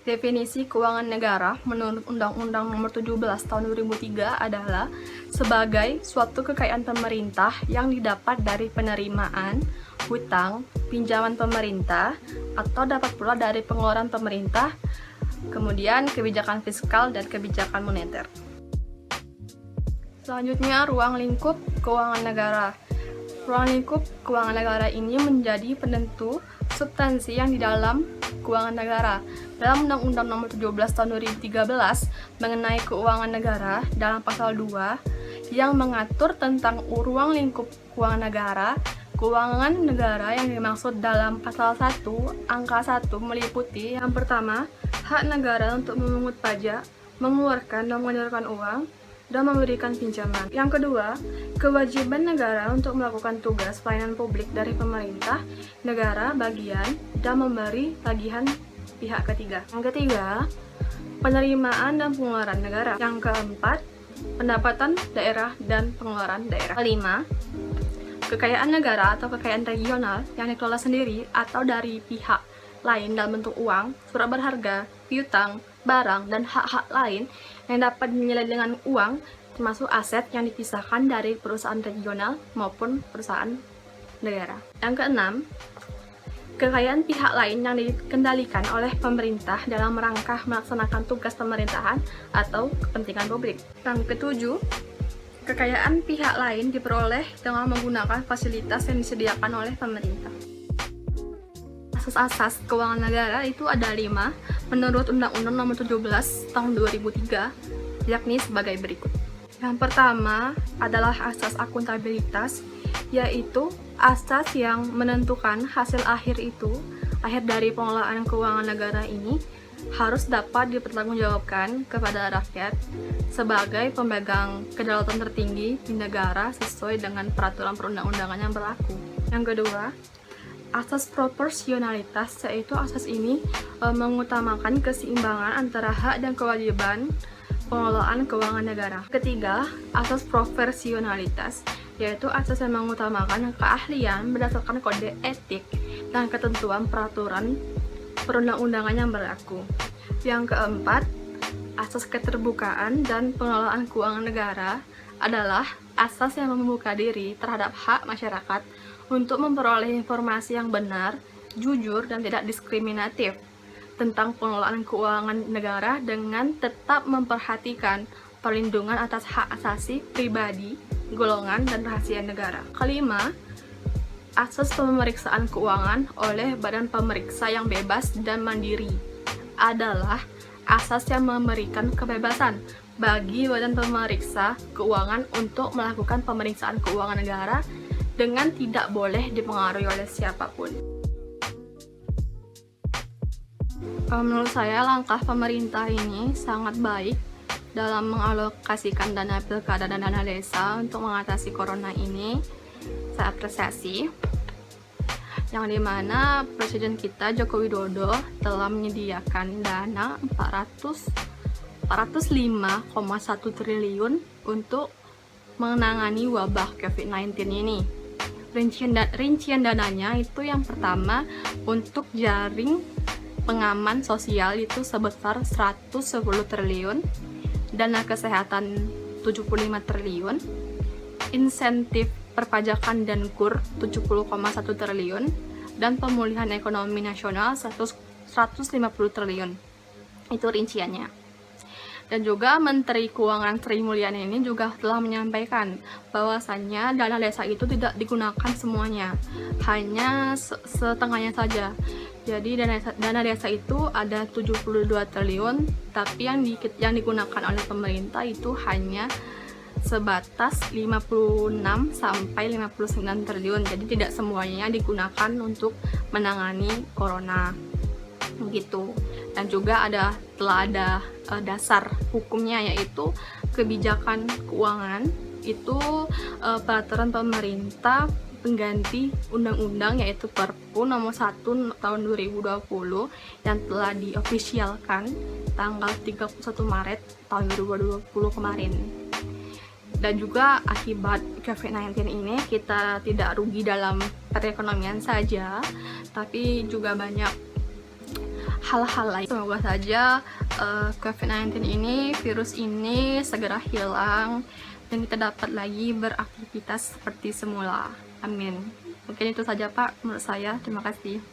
Definisi keuangan negara menurut Undang-Undang Nomor 17 Tahun 2003 adalah sebagai suatu kekayaan pemerintah yang didapat dari penerimaan, hutang, pinjaman pemerintah, atau dapat pula dari pengeluaran pemerintah, kemudian kebijakan fiskal dan kebijakan moneter. Selanjutnya, ruang lingkup keuangan negara. Ruang lingkup keuangan negara ini menjadi penentu substansi yang di dalam keuangan negara. Dalam Undang-Undang Nomor 17 Tahun 2013 mengenai keuangan negara, dalam pasal 2 yang mengatur tentang ruang lingkup keuangan negara yang dimaksud dalam pasal 1 angka 1 meliputi yang pertama, hak negara untuk memungut pajak, mengeluarkan dan menyalurkan uang, dan memberikan pinjaman. Yang kedua, kewajiban negara untuk melakukan tugas pelayanan publik dari pemerintah, negara, bagian, dan memberi tagihan pihak ketiga. Yang ketiga, penerimaan dan pengeluaran negara. Yang keempat, pendapatan daerah dan pengeluaran daerah. Kelima, kekayaan negara atau kekayaan regional yang dikelola sendiri atau dari pihak lain dalam bentuk uang, surat berharga, piutang, barang, dan hak-hak lain yang dapat dinilai dengan uang, termasuk aset yang dipisahkan dari perusahaan regional maupun perusahaan negara. Yang keenam, kekayaan pihak lain yang dikendalikan oleh pemerintah dalam rangka melaksanakan tugas pemerintahan atau kepentingan publik. Yang ketujuh, kekayaan pihak lain diperoleh dengan menggunakan fasilitas yang disediakan oleh pemerintah. Asas-asas keuangan negara itu ada 5 menurut Undang-Undang Nomor 17 Tahun 2003, yakni sebagai berikut. Yang pertama adalah asas akuntabilitas, yaitu asas yang menentukan hasil akhir dari pengelolaan keuangan negara ini harus dapat dipertanggungjawabkan kepada rakyat sebagai pemegang kedaulatan tertinggi di negara sesuai dengan peraturan perundang-undangan yang berlaku. Yang kedua, asas proporsionalitas, yaitu asas ini mengutamakan keseimbangan antara hak dan kewajiban pengelolaan keuangan negara. Ketiga, asas proporsionalitas, yaitu asas yang mengutamakan keahlian berdasarkan kode etik dan ketentuan peraturan perundang-undangan yang berlaku. Yang keempat, asas keterbukaan dan pengelolaan keuangan negara adalah asas yang membuka diri terhadap hak masyarakat untuk memperoleh informasi yang benar, jujur, dan tidak diskriminatif tentang pengelolaan keuangan negara dengan tetap memperhatikan perlindungan atas hak asasi pribadi, golongan, dan rahasia negara. Kelima, asas pemeriksaan keuangan oleh badan pemeriksa yang bebas dan mandiri adalah asas yang memberikan kebebasan bagi badan pemeriksa keuangan untuk melakukan pemeriksaan keuangan negara dengan tidak boleh dipengaruhi oleh siapapun. Menurut saya, langkah pemerintah ini sangat baik dalam mengalokasikan dana pilkada dan dana desa untuk mengatasi corona ini. Saya apresiasi, yang dimana Presiden kita Joko Widodo telah menyediakan dana 405,1 triliun untuk menangani wabah COVID-19 ini. Rincian dananya itu yang pertama untuk jaring pengaman sosial itu sebesar 110 triliun, dana kesehatan 75 triliun, insentif perpajakan dan KUR 70,1 triliun, dan pemulihan ekonomi nasional 150 triliun. Itu rinciannya. Dan juga Menteri Keuangan Sri Mulyani ini juga telah menyampaikan bahwasannya dana desa itu tidak digunakan semuanya, hanya setengahnya saja. Jadi dana desa itu ada 72 triliun, tapi yang digunakan oleh pemerintah itu hanya sebatas 56 sampai 59 triliun. Jadi tidak semuanya digunakan untuk menangani corona gitu. Dan juga telah ada dasar hukumnya, yaitu kebijakan keuangan itu peraturan pemerintah pengganti undang-undang, yaitu Perpu nomor 1 tahun 2020 yang telah diofisialkan tanggal 31 Maret tahun 2020 kemarin. Dan juga akibat COVID-19 ini kita tidak rugi dalam perekonomian saja, tapi juga banyak hal-hal lain. Semoga saja COVID-19 ini, virus ini segera hilang dan kita dapat lagi beraktivitas seperti semula. Amin. Mungkin itu saja Pak menurut saya. Terima kasih.